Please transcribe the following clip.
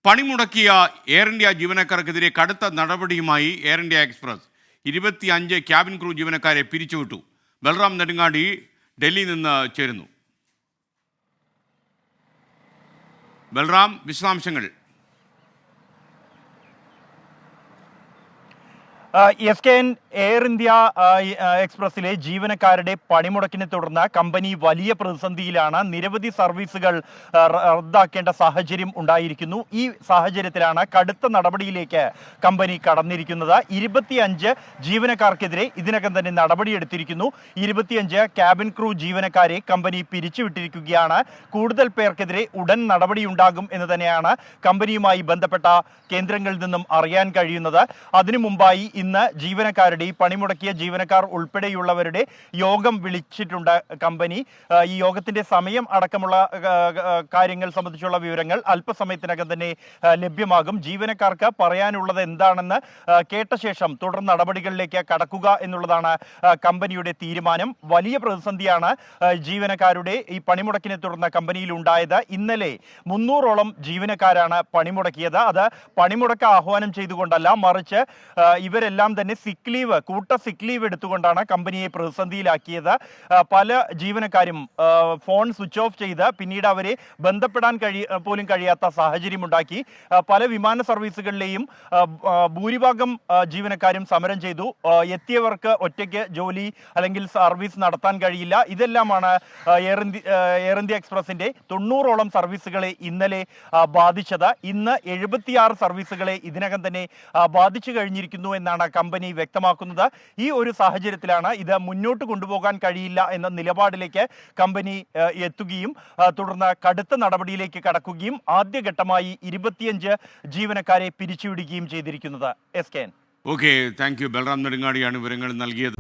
പണിമുടക്കിയ air India ജീവനക്കാർക്കെതിരെ കടുത്ത നടപടിയുമായി air India express 25 cabin crew ജീവനക്കാരെ പിരിച്ചുവിട്ടു. ബൽറാം നെടുങ്ങാടി ഡൽഹിയിൽ നിന്ന് ചേരുന്നു. ബൽറാം, വിശദാംശങ്ങൾ. SKN എയർ ഇന്ത്യ എക്സ്പ്രസിലെ ജീവനക്കാരുടെ പണിമുടക്കിനെ തുടർന്ന് കമ്പനി വലിയ പ്രതിസന്ധിയിലാണ്. നിരവധി സർവീസുകൾ റദ്ദാക്കേണ്ട സാഹചര്യം ഉണ്ടായിരിക്കുന്നു. ഈ സാഹചര്യത്തിലാണ് കടുത്ത നടപടിയിലേക്ക് കമ്പനി കടന്നിരിക്കുന്നത്. 25 ജീവനക്കാർക്കെതിരെ ഇതിനകം തന്നെ നടപടിയെടുത്തിരിക്കുന്നു. 25 ക്യാബിൻ ക്രൂ ജീവനക്കാരെ കമ്പനി പിരിച്ചുവിട്ടിരിക്കുകയാണ്. കൂടുതൽ പേർക്കെതിരെ ഉടൻ നടപടിയുണ്ടാകും എന്ന് തന്നെയാണ് കമ്പനിയുമായി ബന്ധപ്പെട്ട കേന്ദ്രങ്ങളിൽ നിന്നും അറിയാൻ കഴിയുന്നത്. അതിനു മുമ്പായി ഇന്ന് ജീവനക്കാരുടെ, ഈ പണിമുടക്കിയ ജീവനക്കാർ ഉൾപ്പെടെയുള്ളവരുടെ യോഗം വിളിച്ചിട്ടുണ്ട് കമ്പനി. ഈ യോഗത്തിന്റെ സമയം അടക്കമുള്ള കാര്യങ്ങൾ സംബന്ധിച്ചുള്ള വിവരങ്ങൾ അല്പസമയത്തിനകം തന്നെ ലഭ്യമാകും. ജീവനക്കാർക്ക് പറയാനുള്ളത് എന്താണെന്ന് കേട്ട ശേഷം തുടർ നടപടികളിലേക്ക് കടക്കുക എന്നുള്ളതാണ് കമ്പനിയുടെ തീരുമാനം. വലിയ പ്രതിസന്ധിയാണ് ജീവനക്കാരുടെ ഈ പണിമുടക്കിനെ തുടർന്ന് കമ്പനിയിൽ ഉണ്ടായത്. ഇന്നലെ 300ഓളം ജീവനക്കാരാണ് പണിമുടക്കിയത്. അത് പണിമുടക്ക് ആഹ്വാനം ചെയ്തുകൊണ്ടല്ല, മറിച്ച് ഇവരെല്ലാം തന്നെ കൂട്ട സിക്ക് ലീവ് എടുത്തുകൊണ്ടാണ് കമ്പനിയെ പ്രതിസന്ധിയിലാക്കിയത്. പല ജീവനക്കാരും ഫോൺ സ്വിച്ച് ഓഫ് ചെയ്ത് പിന്നീട് അവരെ ബന്ധപ്പെടാൻ പോലും കഴിയാത്ത സാഹചര്യമുണ്ടാക്കി. പല വിമാന സർവീസുകളിലെയും ഭൂരിഭാഗം ജീവനക്കാരും സമരം ചെയ്തു. എത്തിയവർക്ക് ഒറ്റയ്ക്ക് ജോലി അല്ലെങ്കിൽ സർവീസ് നടത്താൻ കഴിയില്ല. ഇതെല്ലാമാണ് എയർ ഇന്ത്യ എക്സ്പ്രസിന്റെ 90ഓളം സർവീസുകളെ ഇന്നലെ ബാധിച്ചത്. ഇന്ന് 76 സർവീസുകളെ ഇതിനകം തന്നെ ബാധിച്ചു കഴിഞ്ഞിരിക്കുന്നു എന്നാണ് കമ്പനി വ്യക്തമാക്കുന്നത്. ഈ ഒരു സാഹചര്യത്തിലാണ് ഇത് മുന്നോട്ട് കൊണ്ടുപോകാൻ കഴിയില്ല എന്ന നിലപാടിലേക്ക് കമ്പനി എത്തുകയും തുടർന്ന് കടുത്ത നടപടിയിലേക്ക് കടക്കുകയും ആദ്യഘട്ടമായി 25 ജീവനക്കാരെ പിരിച്ചുവിടുകയും ചെയ്തിരിക്കുന്നത്. SKN. Okay, thank you. Balram നെടുങ്ങാടിയാണ് വിവരങ്ങൾ നൽകിയത്.